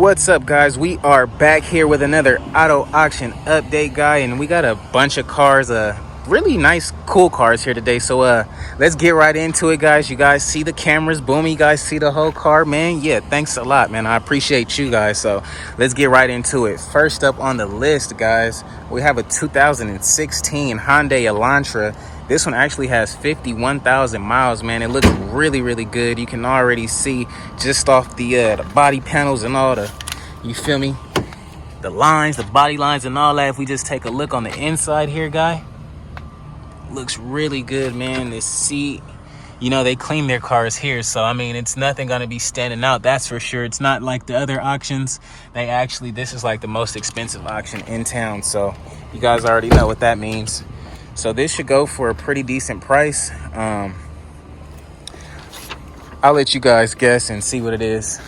What's up, guys? We are back here with another auto auction update, guy, and we got a bunch of cars, really nice cool cars here today. So let's get right into it, guys. You guys see the cameras, boom, you guys see the whole car, man. Yeah, thanks a lot, man. I appreciate you guys. So let's get right into it. First up on the list, guys, we have a 2016 Hyundai Elantra. This one actually has 51,000 miles, man. It looks really, really good. You can already see just off the body panels and all the, you feel me? The lines, the body lines and all that. If we just take a look on the inside here, guy, looks really good, man. This seat, you know, they clean their cars here. So, I mean, it's nothing going to be standing out. That's for sure. It's not like the other auctions. This is like the most expensive auction in town. So you guys already know what that means. So this should go for a pretty decent price. I'll let you guys guess and see what it is.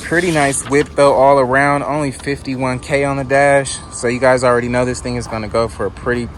Pretty nice whip though, all around. Only 51K on the dash. So you guys already know this thing is going to go for a pretty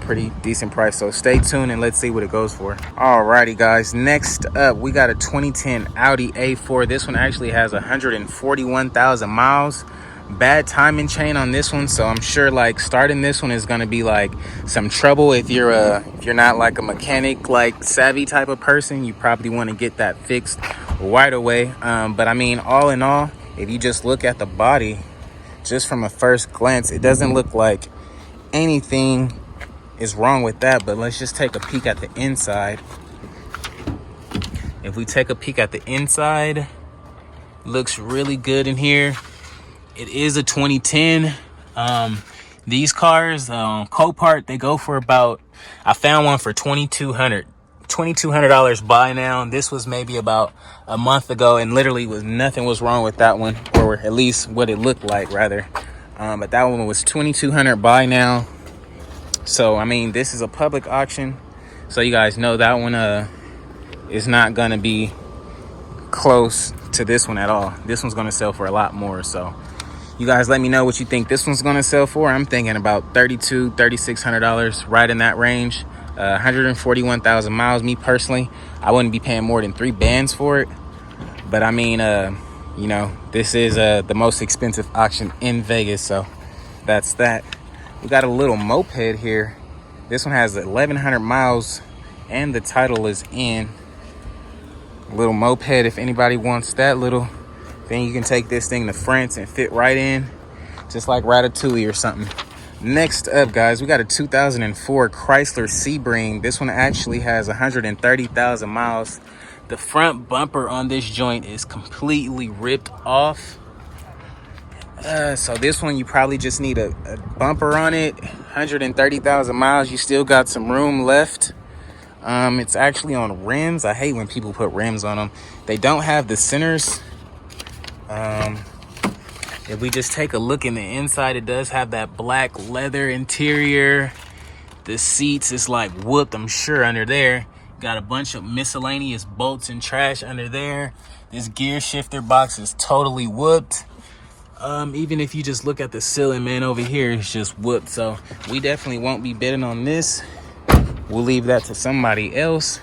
decent price. So stay tuned and let's see what it goes for. Alrighty, guys. Next up, we got a 2010 Audi A4. This one actually has 141,000 miles. Bad timing chain on this one, so I'm sure like starting this one is going to be like some trouble. If you're not like a mechanic like savvy type of person, you probably want to get that fixed right away. But I mean, all in all, if you just look at the body just from a first glance, it doesn't look like anything is wrong with that. But let's just take a peek at the inside. If we take a peek at the inside, looks really good in here. It is a 2010. These cars, Copart, they go for about, I found one for $2,200 buy now. This was maybe about a month ago, and literally nothing was wrong with that one, or at least what it looked like, rather. But that one was $2,200 buy now. So I mean, this is a public auction, so you guys know that one is not gonna be close to this one at all. This one's gonna sell for a lot more. So you guys let me know what you think this one's gonna sell for. I'm thinking about $3,600, right in that range. 141,000 miles. Me personally, I wouldn't be paying more than $3,000 for it. But I mean, you know, this is the most expensive auction in Vegas, so that's that. We got a little moped here. This one has 1,100 miles, and the title is in. A little moped, if anybody wants that little thing, you can take this thing to France and fit right in, just like Ratatouille or something. Next up, guys, we got a 2004 Chrysler Sebring. This one actually has 130,000 miles. The front bumper on this joint is completely ripped off. So this one, you probably just need a bumper on it. 130,000 miles. You still got some room left. It's actually on rims. I hate when people put rims on them. They don't have the centers. If we just take a look in the inside, it does have that black leather interior. The seats is like whooped, I'm sure, under there. Got a bunch of miscellaneous bolts and trash under there. This gear shifter box is totally whooped. Even if you just look at the ceiling, man, over here, it's just whooped. So we definitely won't be bidding on this. We'll leave that to somebody else.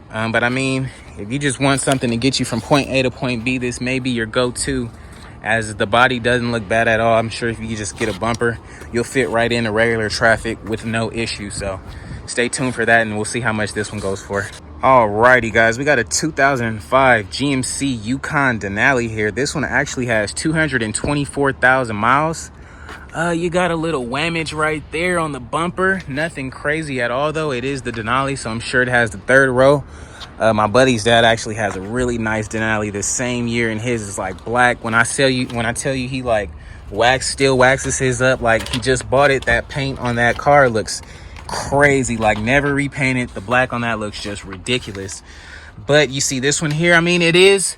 But I mean, if you just want something to get you from point A to point B, this may be your go-to, as the body doesn't look bad at all. I'm sure if you just get a bumper, you'll fit right into regular traffic with no issue. So stay tuned for that, and we'll see how much this one goes for. Alrighty, guys, we got a 2005 GMC Yukon Denali here. This one actually has 224,000 miles. You got a little whammage right there on the bumper. Nothing crazy at all, though. It is the Denali, so I'm sure it has the third row. My buddy's dad actually has a really nice Denali the same year, and his is like black. When I tell you he like still waxes his up like he just bought it. That paint on that car looks crazy, like never repainted. The black on that looks just ridiculous. But you see this one here, I mean, it is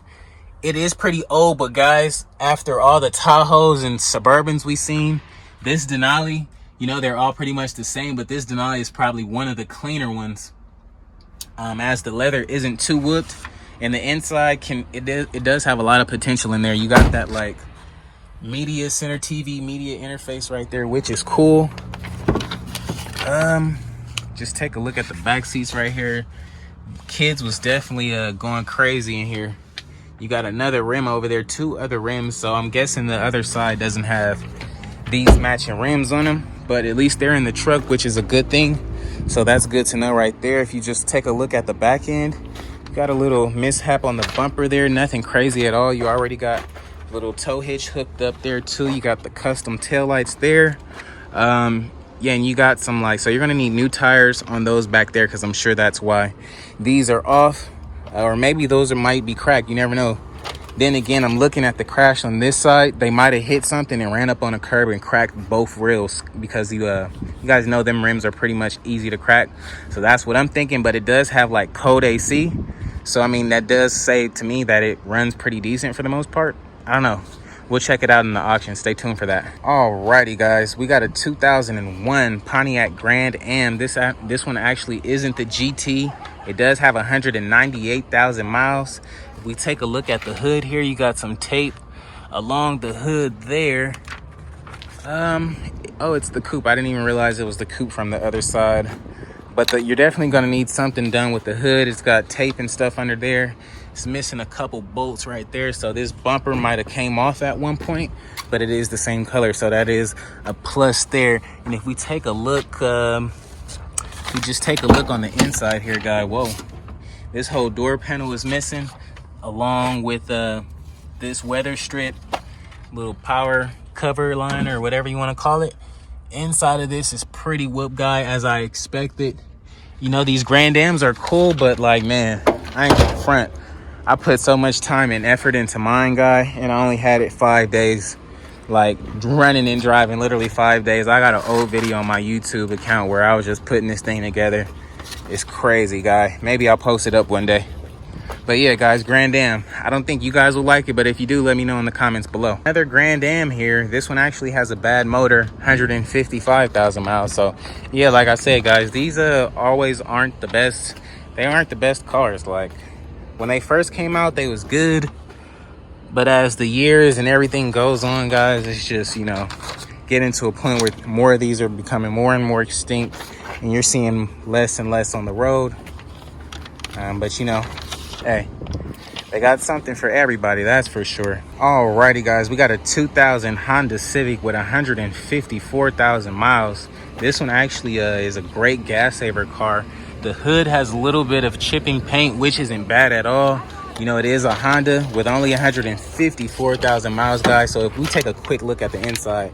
pretty old, but guys, after all the Tahoes and Suburbans we've seen, this Denali, you know, they're all pretty much the same, but this Denali is probably one of the cleaner ones. As the leather isn't too whooped, and the inside it does have a lot of potential in there. You got that like media center TV media interface right there, which is cool. Just take a look at the back seats right here. Kids was definitely going crazy in here. You got another rim over there, 2 other rims. So I'm guessing the other side doesn't have these matching rims on them, but at least they're in the truck, which is a good thing. So that's good to know right there. If you just take a look at the back end, you got a little mishap on the bumper there, nothing crazy at all. You already got a little tow hitch hooked up there too. You got the custom taillights there. Yeah, and you got some so you're gonna need new tires on those back there, because I'm sure that's why these are off, or maybe those might be cracked, you never know. Then again, I'm looking at the crash on this side. They might have hit something and ran up on a curb and cracked both rails, because you guys know them rims are pretty much easy to crack. So that's what I'm thinking. But it does have code AC, so I mean that does say to me that it runs pretty decent for the most part. I don't know. We'll check it out in the auction. Stay tuned for that. Alrighty, guys. We got a 2001 Pontiac Grand Am. This one actually isn't the GT. It does have 198,000 miles. If we take a look at the hood here, you got some tape along the hood there. Oh, it's the coupe. I didn't even realize it was the coupe from the other side. But you're definitely going to need something done with the hood. It's got tape and stuff under there. It's missing a couple bolts right there, so this bumper might have came off at one point, but it is the same color, so that is a plus there. And if we take a look, we just take a look on the inside here, guy. Whoa, this whole door panel is missing, along with this weather strip, little power cover line or whatever you want to call it. Inside of this is pretty whoop, guy, as I expected. You know, these Grand Ams are cool, but man, I ain't gonna front. I put so much time and effort into mine, guy, and I only had it 5 days, running and driving, literally 5 days. I got an old video on my YouTube account where I was just putting this thing together. It's crazy, guy. Maybe I'll post it up one day. But yeah, guys, Grand Am. I don't think you guys will like it, but if you do, let me know in the comments below. Another Grand Am here. This one actually has a bad motor, 155,000 miles. So yeah, like I said, guys, these always aren't the best. They aren't the best cars. When they first came out, they was good, but as the years and everything goes on, guys, it's just, getting to a point where more of these are becoming more and more extinct, and you're seeing less and less on the road. But hey, they got something for everybody, that's for sure. Alrighty, guys, we got a 2000 Honda Civic with 154,000 miles. This one actually is a great gas saver car. The hood has a little bit of chipping paint, which isn't bad at all. It is a Honda with only 154,000 miles, guys. So if we take a quick look at the inside,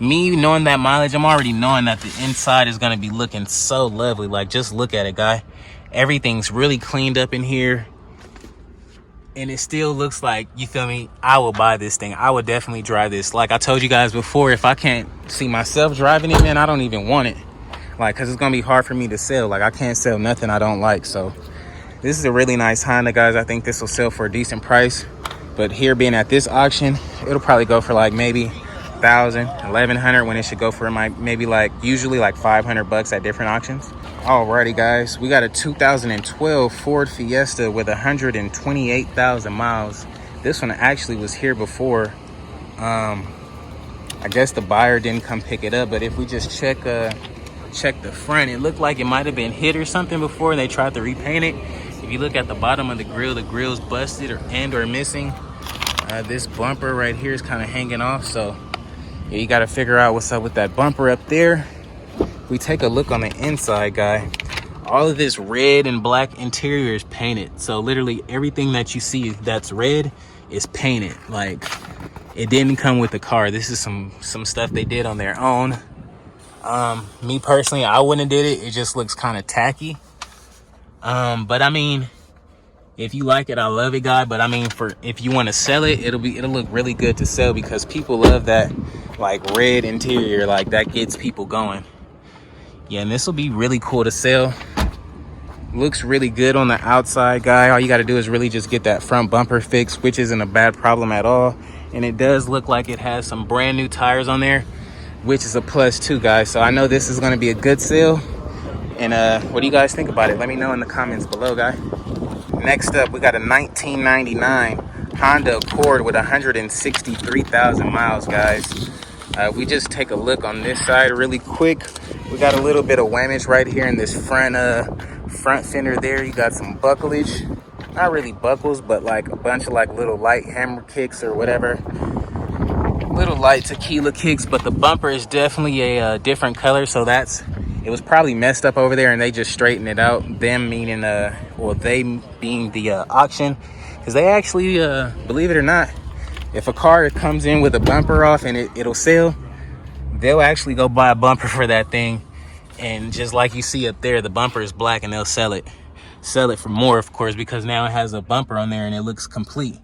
me knowing that mileage, I'm already knowing that the inside is going to be looking so lovely. Just look at it, guy. Everything's really cleaned up in here, and it still looks like, you feel me, I will buy this thing. I would definitely drive this. Like I told you guys before, if I can't see myself driving it, man, I don't even want it. Because it's gonna be hard for me to sell. I can't sell nothing I don't like. So this is a really nice Honda, guys. I think this will sell for a decent price, but here being at this auction, it'll probably go for maybe 1,000, 1,100, when it should go for maybe usually 500 bucks at different auctions. Alrighty, guys, we got a 2012 Ford Fiesta with 128,000 miles. This one actually was here before. I guess the buyer didn't come pick it up, but if we just check the front, it looked like it might have been hit or something before and they tried to repaint it. If you look at the bottom of the grill's busted or missing. This bumper right here is kind of hanging off, so yeah, you got to figure out what's up with that bumper up there. We take a look on the inside, guy. All of this red and black interior is painted, so literally everything that you see that's red is painted. It didn't come with the car. This is some stuff they did on their own. Me personally, I wouldn't have did it. It just looks kind of tacky. But I mean, if you like it, I love it, guy. But I mean, if you want to sell it, it'll look really good to sell, because people love that red interior. That gets people going. Yeah, and this will be really cool to sell. Looks really good on the outside, guy. All you got to do is really just get that front bumper fixed, which isn't a bad problem at all. And it does look like it has some brand new tires on there, which is a plus too, guys. So I know this is going to be a good sale. And what do you guys think about it? Let me know in the comments below, guys. Next up, we got a 1999 Honda Accord with 163,000 miles, guys. We just take a look on this side really quick. We got a little bit of damage right here in this front fender there. You got some bucklage. not really buckles, but like a bunch of like little light hammer kicks or whatever. Little light tequila kicks, but the bumper is definitely a different color. So it was probably messed up over there and they just straightened it out. Them meaning, well, they being the auction. Because they actually, believe it or not, if a car comes in with a bumper off and it'll sell, they'll actually go buy a bumper for that thing. And just like you see up there, the bumper is black and they'll sell it for more, of course, because now it has a bumper on there and it looks complete.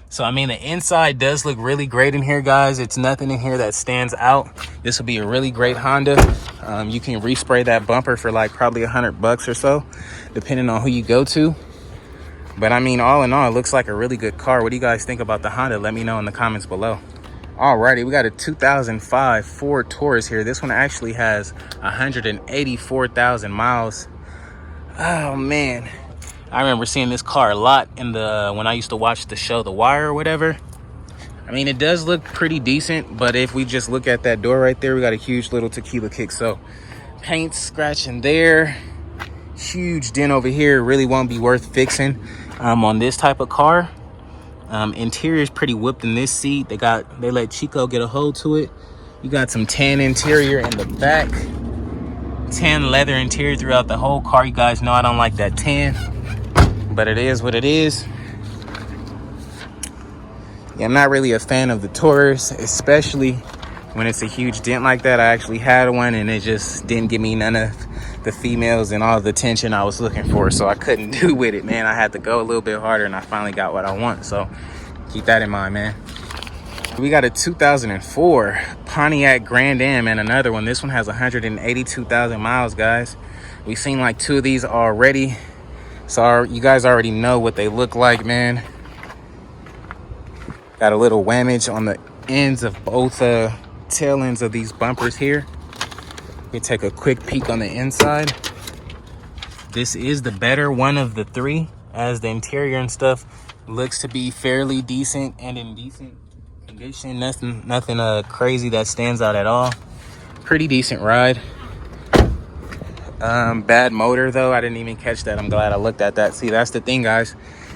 So, I mean, the inside does look really great in here, guys. It's nothing in here that stands out. This will be a really great Honda. You can respray that bumper for like probably $100 or so, depending on who you go to. But I mean, all in all, it looks like a really good car. What do you guys think about the Honda? Let me know in the comments below. Alrighty, we got a 2005 Ford Taurus here. This one actually has 184,000 miles. Oh, man. I remember seeing this car a lot when I used to watch the show The Wire or whatever. I mean, it does look pretty decent, but if we just look at that door right there, we got a huge little tequila kick. So paint scratching there, huge dent over here, really won't be worth fixing on this type of car. Interior is pretty whipped in this seat. They let Chico get a hold to it. You got some tan interior in the back, tan leather interior throughout the whole car. You guys know I don't like that tan, but it is what it is. Yeah, I'm not really a fan of the Taurus, especially when it's a huge dent like that. I actually had one and it just didn't give me none of the females and all the attention I was looking for, so I couldn't do with it, man. I had to go a little bit harder and I finally got what I want, so keep that in mind, man. We got a 2004 Pontiac Grand Am and another one. This one has 182,000 miles, guys. We've seen like two of these already, so you guys already know what they look like, man. Got a little whammage on the ends of both tail ends of these bumpers here. We take a quick peek on the inside. This is the better one of the three, as the interior and stuff looks to be fairly decent and in decent condition. Nothing crazy that stands out at all. Pretty decent ride. Bad motor though. I didn't even catch that. I'm glad I looked at that. See, that's the thing, guys.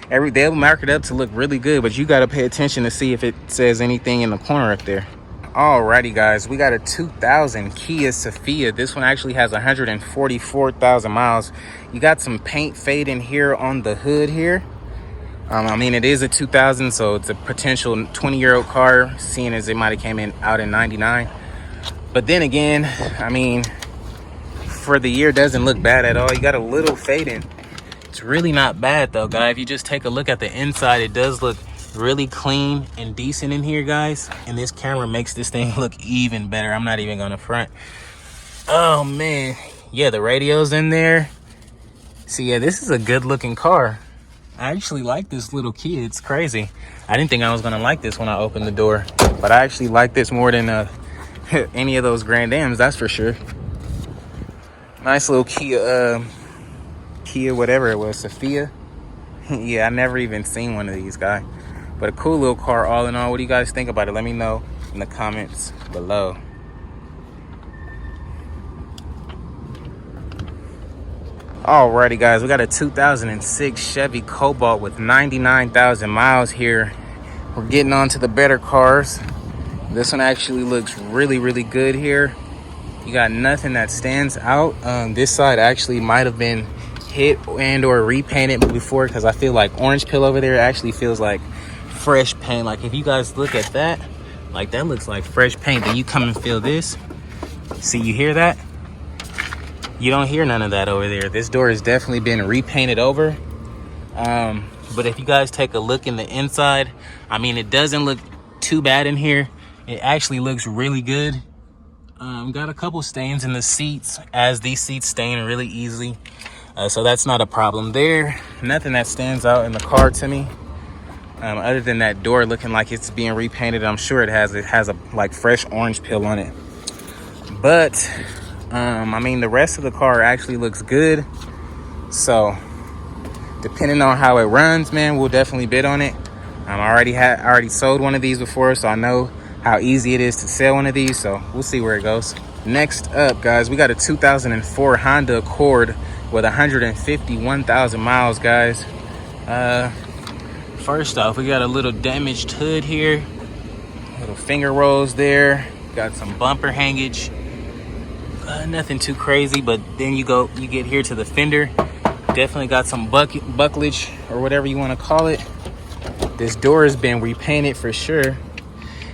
They'll mark it up to look really good, but you got to pay attention to see if it says anything in the corner up there. Alrighty, guys, we got a 2000 Kia Sephia. This one actually has 144,000 miles. You got some paint fade in here on the hood here. I mean, it is a 2000, so it's a potential 20-year-old car, seeing as it might have came out in 99. But then again, I mean, for the year, doesn't look bad at all. You got a little fading. It's really not bad though, guys. If you just take a look at the inside, it does look really clean and decent in here, guys. And this camera makes this thing look even better. I'm not even gonna front. Oh man, yeah, the radio's in there. See, yeah, this is a good looking car. I actually like this little Kia. It's crazy. I didn't think I was gonna like this when I opened the door, but I actually like this more than any of those Grand Ams, that's for sure. Nice little Kia whatever it was, Sephia. Yeah, I never even seen one of these, guys. But a cool little car all in all. What do you guys think about it? Let me know in the comments below. Alrighty, guys, we got a 2006 Chevy Cobalt with 99,000 miles here. We're getting on to the better cars. This one actually looks really, really good here. You got nothing that stands out. This side actually might have been hit and or repainted before, because I feel like orange peel over there actually feels like fresh paint. Like if you guys look at that, like that looks like fresh paint. Then you come and feel this. See, you hear that? You don't hear none of that over there. This door has definitely been repainted over. But if you guys take a look in the inside, I mean, it doesn't look too bad in here. It actually looks really good. Got a couple stains in the seats, as these seats stain really easily. So that's not a problem there. Nothing that stands out in the car to me, other than that door looking like it's being repainted. I'm sure it has a like fresh orange peel on it. But I mean, the rest of the car actually looks good. So depending on how it runs, man, we'll definitely bid on it. I already sold one of these before, so I know how easy it is to sell one of these. So we'll see where it goes. Next up, guys, we got a 2004 Honda Accord with 151,000 miles, guys. First off, we got a little damaged hood here, little finger rolls there, got some bumper hangage. Nothing too crazy, but then you get here to the fender. Definitely got some bucklage or whatever you want to call it. This door has been repainted for sure.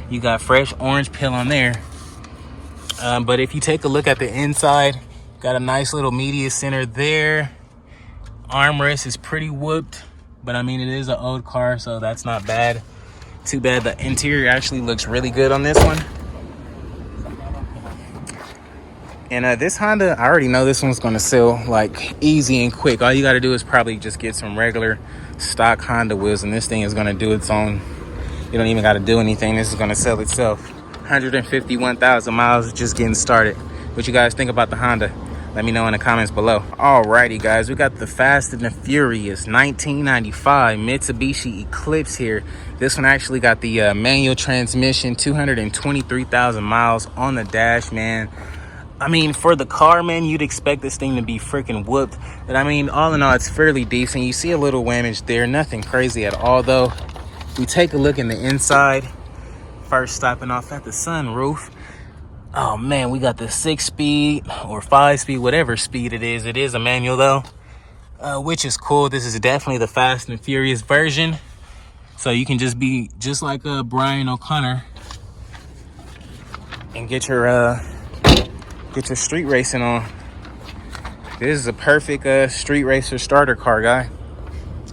You got fresh orange peel on there. But if you take a look at the inside, got a nice little media center there. Armrest is pretty whooped, but I mean, it is an old car, so that's not bad. Too bad the interior actually looks really good on this one. And this Honda, I already know this one's gonna sell like easy and quick. All you gotta do is probably just get some regular stock Honda wheels, and this thing is gonna do its own. You don't even gotta do anything. This is gonna sell itself. 151,000 miles, just getting started. What you guys think about the Honda? Let me know in the comments below. Alrighty guys, we got the Fast and the Furious 1995 Mitsubishi Eclipse here. This one actually got the manual transmission, 223,000 miles on the dash, man. I mean, for the car, man, you'd expect this thing to be freaking whooped. But I mean, all in all, it's fairly decent. You see a little damage there, nothing crazy at all though. We take a look in the inside. First stopping off at the sunroof. Oh man, we got the 6-speed or 5-speed, whatever speed it is. It is a manual though, which is cool. This is definitely the Fast and Furious version. So you can just be just like Brian O'Connor and get your street racing on. This is a perfect street racer starter car, guy.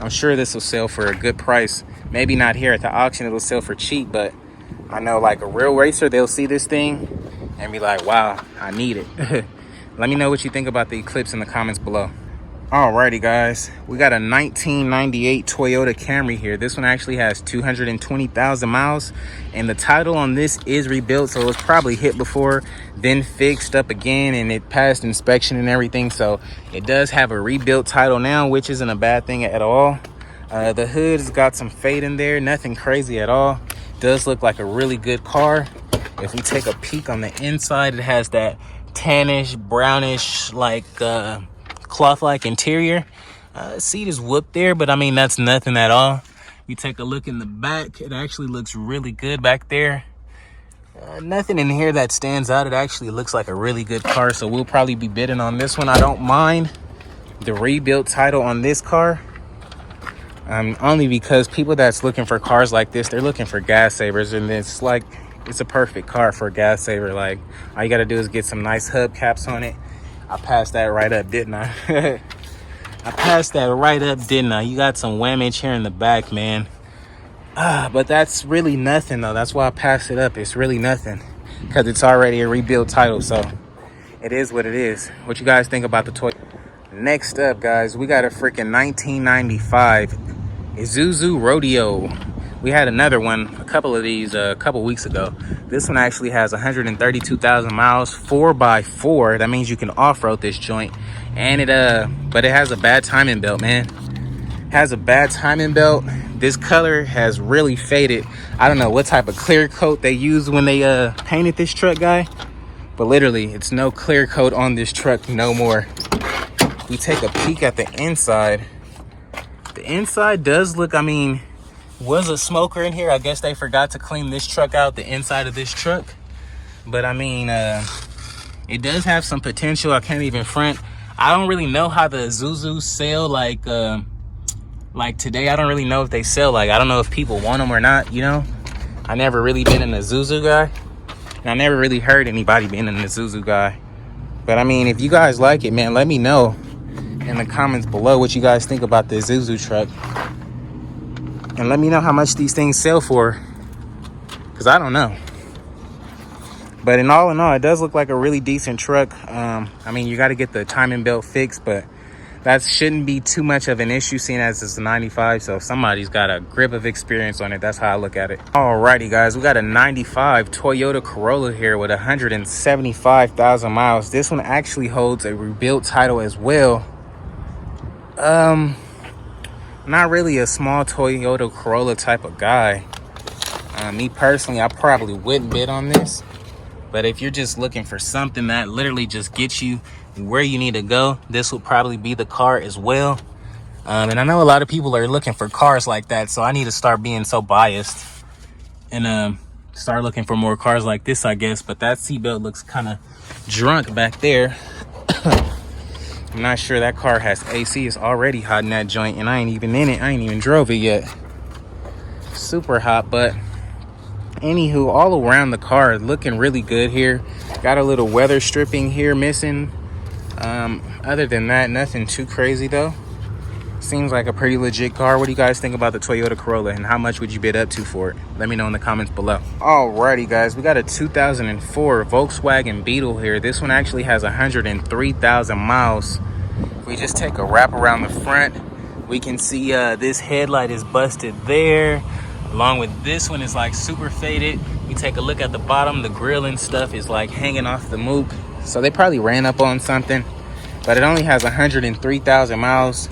I'm sure this will sell for a good price. Maybe not here at the auction, it'll sell for cheap, but I know like a real racer, they'll see this thing and be like, wow, I need it. Let me know what you think about the Eclipse in the comments below. Alrighty guys, we got a 1998 Toyota Camry here. This one actually has 220,000 miles, and the title on this is rebuilt, so it was probably hit before, then fixed up again, and it passed inspection and everything. So it does have a rebuilt title now, which isn't a bad thing at all. The hood's got some fade in there, nothing crazy at all. Does look like a really good car. If we take a peek on the inside, it has that tannish, brownish, like cloth-like interior. Seat is whooped there, but I mean, that's nothing at all. You take a look in the back, it actually looks really good back there. Nothing in here that stands out. It actually looks like a really good car, so we'll probably be bidding on this one. I don't mind the rebuilt title on this car, only because people that's looking for cars like this, they're looking for gas savers, and it's like, it's a perfect car for a gas saver. Like, all you gotta do is get some nice hubcaps on it. I passed that right up, didn't I? I passed that right up, didn't I? You got some whammage here in the back, man. But that's really nothing, though. That's why I passed it up. It's really nothing, because it's already a rebuilt title, so it is what it is. What you guys think about the Toyota? Next up, guys, we got a freaking 1995 Isuzu Rodeo. We had another one, a couple of these a couple weeks ago. This one actually has 132,000 miles, 4x4. That means you can off-road this joint. And but it has a bad timing belt, man. Has a bad timing belt. This color has really faded. I don't know what type of clear coat they used when they painted this truck, guy. But literally, it's no clear coat on this truck no more. We take a peek at the inside. The inside does look, I mean, was a smoker in here. I guess they forgot to clean this truck out, the inside of this truck. But I mean, it does have some potential. I can't even front. I don't really know how the Isuzu sell like today. I don't really know if they sell, like, I don't know if people want them or not, you know. I never really been an Isuzu guy, and I never really heard anybody being an Isuzu guy. But I mean, if you guys like it, man, let me know in the comments below what you guys think about the Isuzu truck. And let me know how much these things sell for, because I don't know. But in all, it does look like a really decent truck. I mean, you got to get the timing belt fixed, but that shouldn't be too much of an issue, seeing as it's a 95. So if somebody's got a grip of experience on it, that's how I look at it. Alrighty, guys, we got a 95 Toyota Corolla here with 175,000 miles. This one actually holds a rebuilt title as well. Not really a small Toyota Corolla type of guy. Me personally, I probably wouldn't bid on this. But if you're just looking for something that literally just gets you where you need to go, this will probably be the car as well. And I know a lot of people are looking for cars like that, so I need to start being so biased and start looking for more cars like this, I guess. But that seatbelt looks kind of drunk back there. I'm not sure that car has AC. It's already hot in that joint, and I ain't even in it. I ain't even drove it yet. Super hot. But anywho, all around the car looking really good here. Got a little weather stripping here missing. Other than that, nothing too crazy though. Seems like a pretty legit car. What do you guys think about the Toyota Corolla, and how much would you bid up to for it? Let me know in the comments below. Alrighty guys, we got a 2004 Volkswagen Beetle here. This one actually has 103,000 miles. If we just take a wrap around the front, we can see this headlight is busted there, along with this one is like super faded. We take a look at the bottom, the grill and stuff is like hanging off the mook, so they probably ran up on something. But it only has 103,000 miles.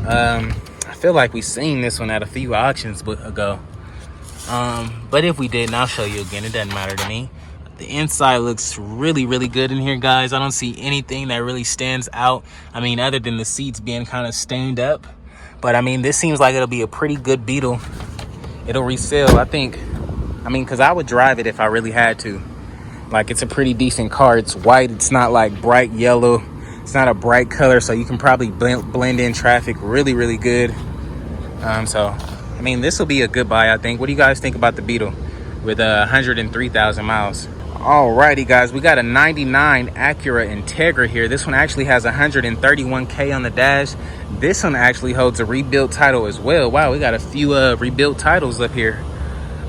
I feel like we seen this one at a few auctions ago. But if we didn't, I'll show you again. It doesn't matter to me. The inside looks really, really good in here, guys. I don't see anything that really stands out. I mean, other than the seats being kind of stained up. But I mean, this seems like it'll be a pretty good Beetle. It'll resell, I think. I mean, because I would drive it if I really had to. Like, it's a pretty decent car. It's white. It's not like bright yellow. It's not a bright color, so you can probably blend in traffic really, really good. So, I mean, this will be a good buy, I think. What do you guys think about the Beetle with 103,000 miles? Alrighty, guys, we got a 99 Acura Integra here. This one actually has 131K on the dash. This one actually holds a rebuilt title as well. Wow, we got a few rebuilt titles up here.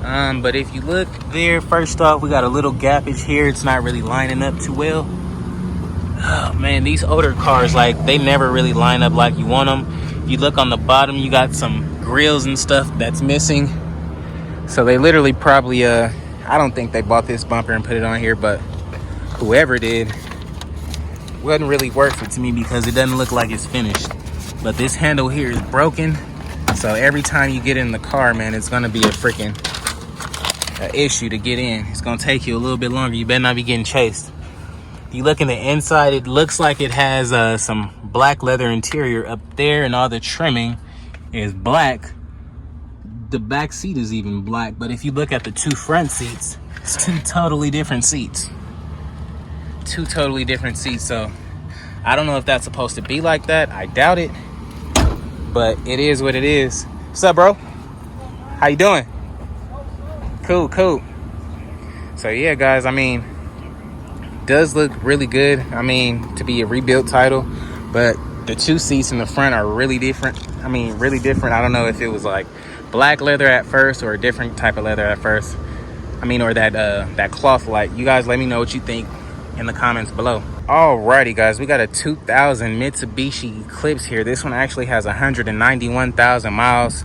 But if you look there, first off, we got a little gappage here. It's not really lining up too well. Oh man, these older cars, like, they never really line up like you want them. If you look on the bottom, you got some grills and stuff that's missing. So they literally probably I don't think they bought this bumper and put it on here, but whoever did wasn't really worth it to me because it doesn't look like it's finished. But this handle here is broken, so every time you get in the car, man, it's gonna be a freaking issue to get in. It's gonna take you a little bit longer. You better not be getting chased. You look in the inside, it looks like it has some black leather interior up there, and all the trimming is black. The back seat is even black, but if you look at the two front seats, it's two totally different seats. So I don't know if that's supposed to be like that. I doubt it, but it is what it is. What's up, bro? How you doing? Cool. So yeah, guys, I mean, does look really good. I mean, to be a rebuilt title, but the two seats in the front are really different. I mean, really different. I don't know if it was like black leather at first or a different type of leather at first. I mean, or that cloth light. You guys let me know what you think in the comments below. Alrighty, guys, we got a 2000 Mitsubishi Eclipse here. This one actually has 191,000 miles.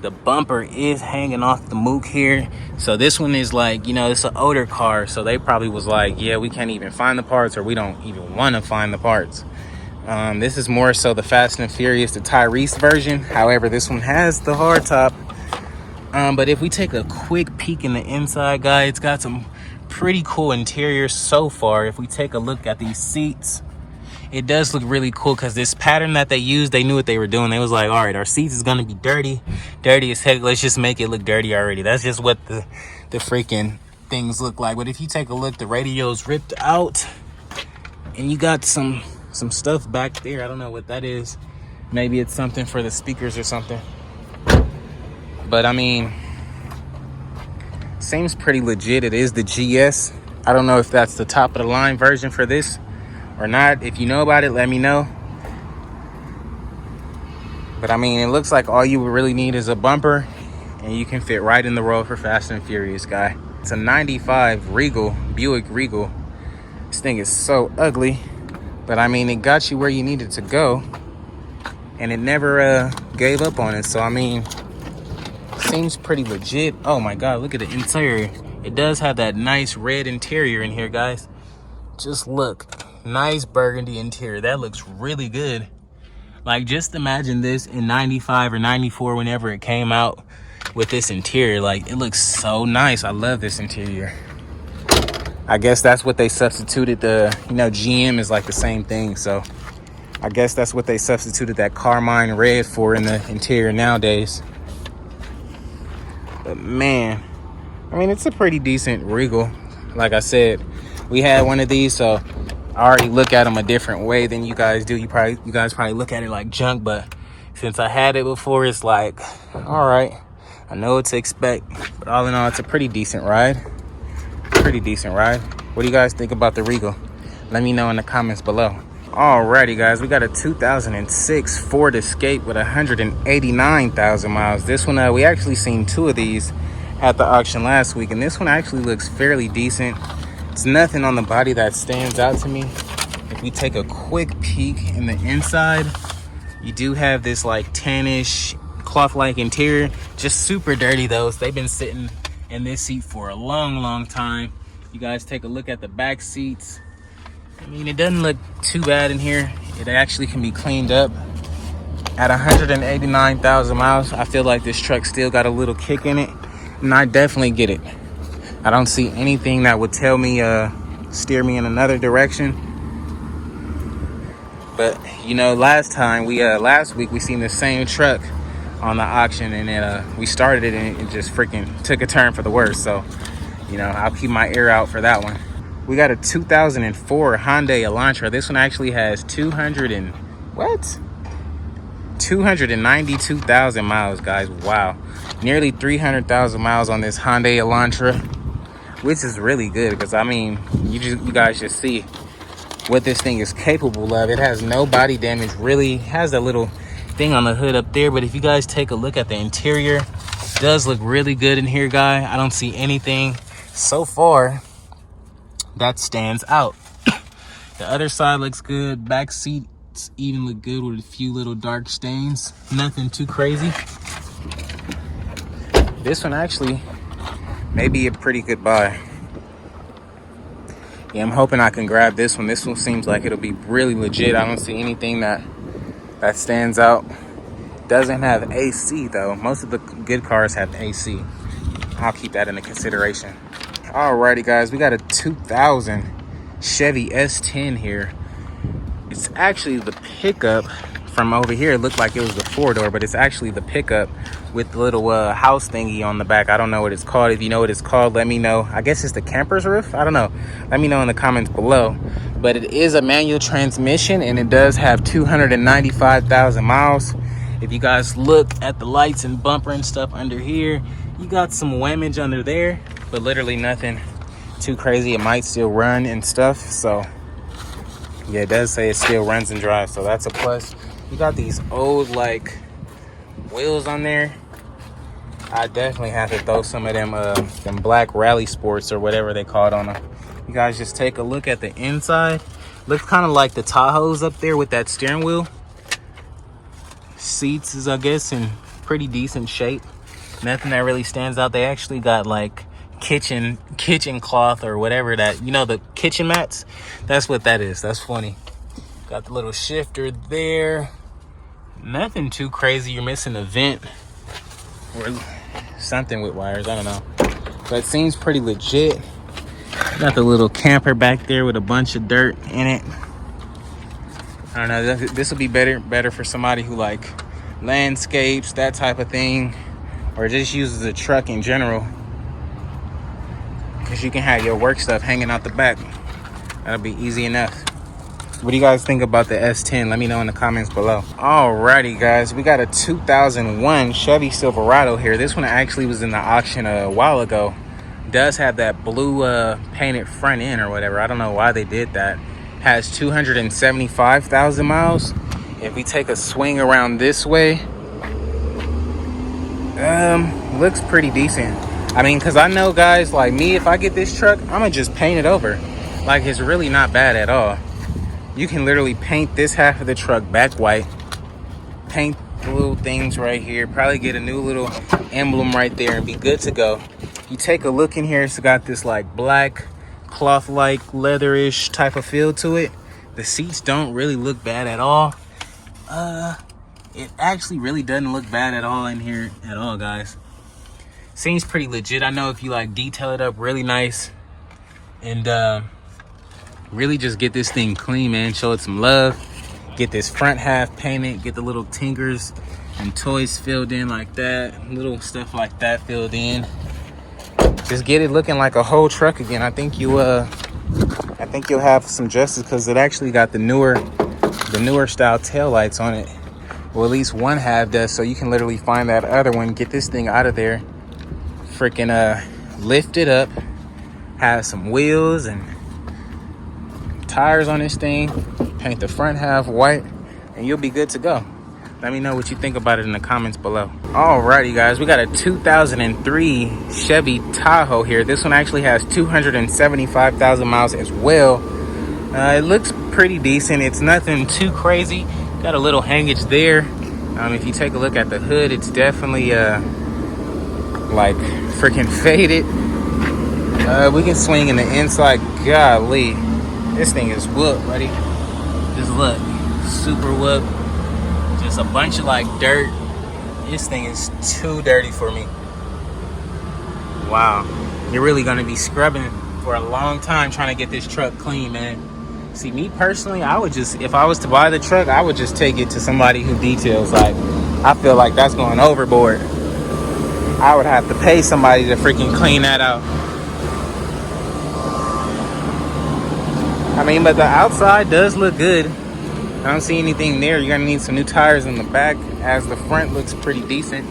The bumper is hanging off the mook here. So this one is like, you know, it's an older car, so they probably was like, yeah, we can't even find the parts, or we don't even want to find the parts. This is more so the Fast and Furious, the Tyrese version. However, this one has the hardtop. But if we take a quick peek in the inside, guys, it's got some pretty cool interior so far. If we take a look at these seats, it does look really cool, because this pattern that they used, they knew what they were doing. They was like, all right, our seats is gonna be dirty as heck. Let's just make it look dirty already. That's just what the freaking things look like. But if you take a look, the radio's ripped out, and you got some stuff back there. I don't know what that is. Maybe it's something for the speakers or something. But I mean, seems pretty legit. It is the GS. I don't know if that's the top of the line version for this or not. If you know about it, let me know. But I mean, it looks like all you would really need is a bumper, and you can fit right in the road for Fast and Furious, guy. It's a 95 Regal, Buick Regal. This thing is so ugly, but I mean, it got you where you needed to go, and it never gave up on it. So I mean, seems pretty legit. Oh my god, look at the interior. It does have that nice red interior in here, guys. Just look. Nice burgundy interior. That looks really good. Like, just imagine this in 95 or 94, whenever it came out, with this interior. Like, it looks so nice. I love this interior. I guess that's what they substituted. The, you know, GM is like the same thing, so I guess that's what they substituted that carmine red for in the interior nowadays. But man, I mean, it's a pretty decent Regal. Like I said, we had one of these, so I already look at them a different way than you guys do. You guys probably look at it like junk, but since I had it before, it's like, all right, I know what to expect. But all in all, it's a pretty decent ride. Pretty decent ride. What do you guys think about the Regal? Let me know in the comments below. Alrighty, guys, we got a 2006 Ford Escape with 189,000 miles. This one, we actually seen two of these at the auction last week, and this one actually looks fairly decent. It's nothing on the body that stands out to me. If we take a quick peek in the inside, you do have this like tannish cloth-like interior, just super dirty though. They've been sitting in this seat for a long time. You guys take a look at the back seats. I mean, it doesn't look too bad in here. It actually can be cleaned up. At 189,000 miles, I feel like this truck still got a little kick in it, and I definitely get it. I don't see anything that would tell me, steer me in another direction. But you know, last week we seen the same truck on the auction, and then we started it and it just freaking took a turn for the worse. So, you know, I'll keep my ear out for that one. We got a 2004 Hyundai Elantra. This one actually has 292,000 miles, guys. Wow, nearly 300,000 miles on this Hyundai Elantra, which is really good because I mean, you guys just see what this thing is capable of. It has no body damage, really. Has that little thing on the hood up there, but if you guys take a look at the interior, it does look really good in here, guy. I don't see anything so far that stands out. The other side looks good. Back seats even look good with a few little dark stains. Nothing too crazy. This one actually may be a pretty good buy. Yeah, I'm hoping I can grab this one. This one seems like it'll be really legit. I don't see anything that stands out. Doesn't have AC though. Most of the good cars have AC. I'll keep that into consideration. Alrighty, guys, we got a 2000 Chevy S10 here. It's actually the pickup from over here. It looked like it was the four-door, but it's actually the pickup with the little house thingy on the back. I don't know what it's called. If you know what it's called, let me know. I guess it's the camper's roof. I don't know. Let me know in the comments below. But it is a manual transmission, and it does have 295,000 miles. If you guys look at the lights and bumper and stuff under here, you got some whammage under there, but literally nothing too crazy. It might still run and stuff. So yeah, it does say it still runs and drives, so that's a plus. You got these old like wheels on there. I definitely have to throw some of them black rally sports or whatever they call it on them. You guys just take a look at the inside. Looks kind of like the Tahoes up there with that steering wheel. Seats is, I guess, in pretty decent shape. Nothing that really stands out. They actually got like kitchen cloth or whatever, that, you know, the kitchen mats. That's what that is. That's funny. Got the little shifter there. Nothing too crazy. You're missing a vent or something with wires. I don't know. But it seems pretty legit. Got the little camper back there with a bunch of dirt in it. I don't know. This will be better for somebody who like landscapes, that type of thing, or just uses a truck in general, because you can have your work stuff hanging out the back. That'll be easy enough. What do you guys think about the S10? Let me know in the comments below. Alrighty, guys, we got a 2001 Chevy Silverado here. This one actually was in the auction a while ago. Does have that blue painted front end or whatever. I don't know why they did that. Has 275,000 miles. If we take a swing around this way, looks pretty decent. I mean, because I know guys like me, if I get this truck, I'm gonna just paint it over. Like, it's really not bad at all. You can literally paint this half of the truck back white, paint the little things right here, probably get a new little emblem right there and be good to go. You take a look in here, it's got this like black cloth-like leatherish type of feel to it. The seats don't really look bad at all. It actually really doesn't look bad at all in here at all, guys. Seems pretty legit. I know if you like detail it up really nice and really just get this thing clean, man, show it some love, Get this front half painted, get the little tinkers and toys filled in like that, little stuff like that filled in. Just get it looking like a whole truck again. I think you'll have some justice, because it actually got the newer style tail lights on it. Well, at least one half does, so you can literally find that other one, get this thing out of there, freaking lift it up, have some wheels and tires on this thing, paint the front half white, and you'll be good to go. Let me know what you think about it in the comments below. Alrighty guys, we got a 2003 Chevy Tahoe here. This one actually has 275,000 miles as well. It looks pretty decent. It's nothing too crazy. Got a little hangage there. If you take a look at the hood, it's definitely like freaking faded. We can swing in the inside. Golly, this thing is whooped, buddy. Just look, super whooped. Just a bunch of like dirt. This thing is too dirty for me. Wow, you're really gonna be scrubbing for a long time trying to get this truck clean, man. See, me personally, I would just, if I was to buy the truck, I would just take it to somebody who details. Like, I feel like that's going overboard. I would have to pay somebody to freaking clean that out. I mean, but the outside does look good. I don't see anything there. You're gonna need some new tires in the back, as the front looks pretty decent.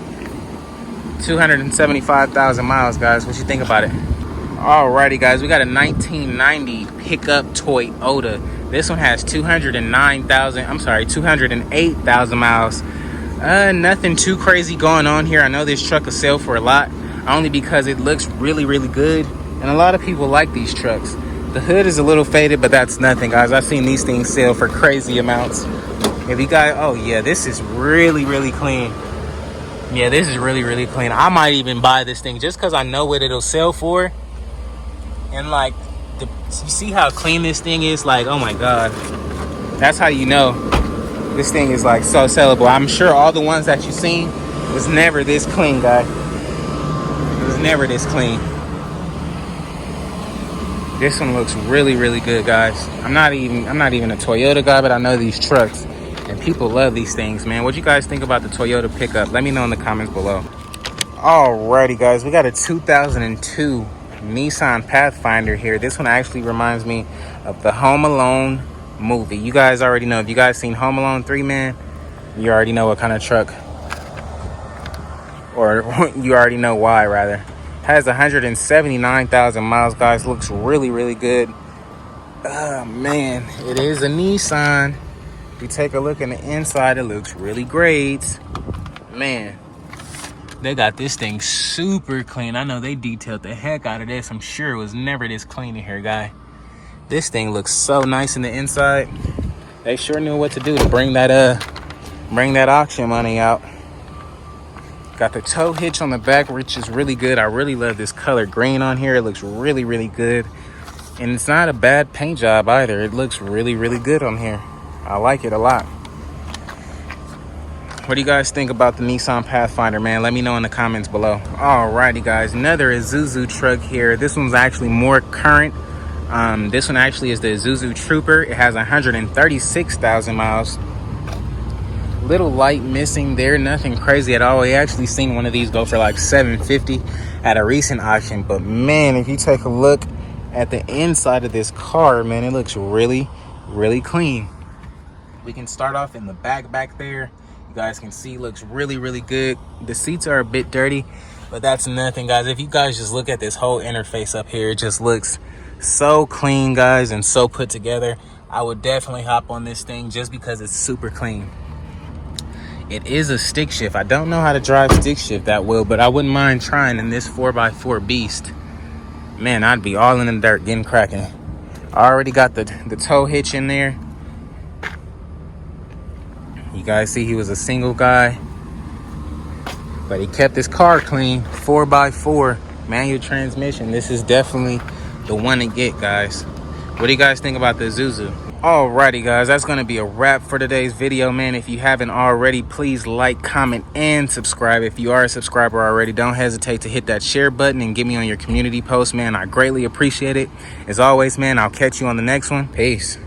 275,000 miles, guys. What you think about it? Alrighty guys, we got a 1990 pickup Toyota. This one has 208,000 miles. Nothing too crazy going on here. I know this truck will sell for a lot, only because it looks really, really good. And a lot of people like these trucks. The hood is a little faded, but that's nothing, guys. I've seen these things sell for crazy amounts. If you guys, oh yeah, this is really, really clean. Yeah, this is really, really clean. I might even buy this thing just because I know what it'll sell for. And like, you see how clean this thing is? Like, oh my God. That's how you know this thing is like so sellable. I'm sure all the ones that you've seen was never this clean, guy. It was never this clean. This one looks really, really good, guys. I'm not even a Toyota guy, but I know these trucks and people love these things, man. What you guys think about the Toyota pickup? Let me know in the comments below. Alrighty guys, we got a 2002 Nissan Pathfinder here. This one actually reminds me of the Home Alone movie. You guys already know. If you guys seen Home Alone 3, man, you already know what kind of truck, or you already know why, rather. Has 179,000 miles, guys. Looks really, really good. Man, it is a Nissan. If you take a look in the inside, it looks really great. Man, they got this thing super clean. I know they detailed the heck out of this. I'm sure it was never this clean in here, guy. This thing looks so nice in the inside. They sure knew what to do to bring that auction money out. Got the tow hitch on the back, which is really good. I really love this color green on here. It looks really, really good. And it's not a bad paint job either. It looks really, really good on here. I like it a lot. What do you guys think about the Nissan Pathfinder, man? Let me know in the comments below. Alrighty guys, another Isuzu truck here. This one's actually more current. This one actually is the Isuzu Trooper. It has 136,000 miles. Little light missing there, nothing crazy at all. We actually seen one of these go for like $750 at a recent auction. But man, if you take a look at the inside of this car, man, it looks really, really clean. We can start off in the back there. You guys can see, looks really, really good. The seats are a bit dirty, but that's nothing, guys. If you guys just look at this whole interface up here, it just looks so clean, guys, and so put together. I would definitely hop on this thing just because it's super clean. It is a stick shift. I don't know how to drive stick shift that well, but I wouldn't mind trying in this 4x4 beast. Man, I'd be all in the dirt getting cracking. I already got the tow hitch in there. You guys see he was a single guy, but he kept his car clean. 4x4 manual transmission. This is definitely the one to get, guys. What do you guys think about the Isuzu? Alrighty guys, that's gonna be a wrap for today's video, man. If you haven't already, please like, comment, and subscribe. If you are a subscriber already, don't hesitate to hit that share button and get me on your community post, man. I greatly appreciate it. As always, man, I'll catch you on the next one. Peace.